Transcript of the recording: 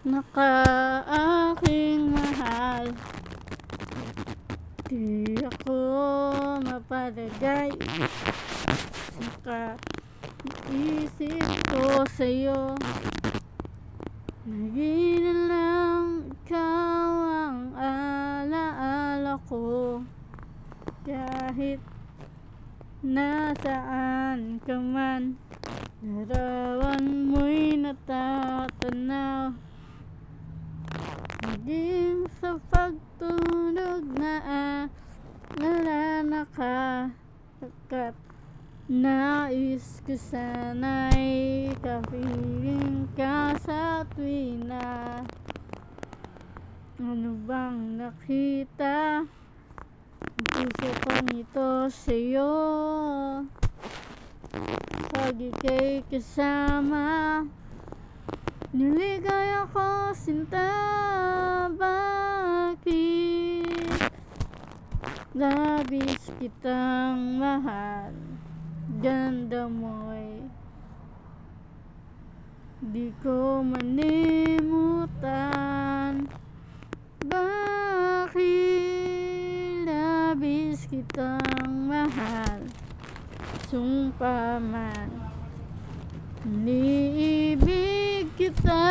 Makilang aking mahal, di ako mapalagay sa isip ko sa'yo. Lagi na lang ikaw ang alaala ko, kahit nasaan ka man. Larawan mo'y natatanaw, maging sa pagtulog na alala ka. Pagkat nais ko sana'y kapiling ka sa tuwina. Ano bang nakita ang puso kong ito sa'yo? Pag ika'y kasama, niligay ako sinta. Bakit labis kitang mahal, ganda mo'y di ko manimutan. Bakit labis kitang mahal, sumpa man iniibig kita.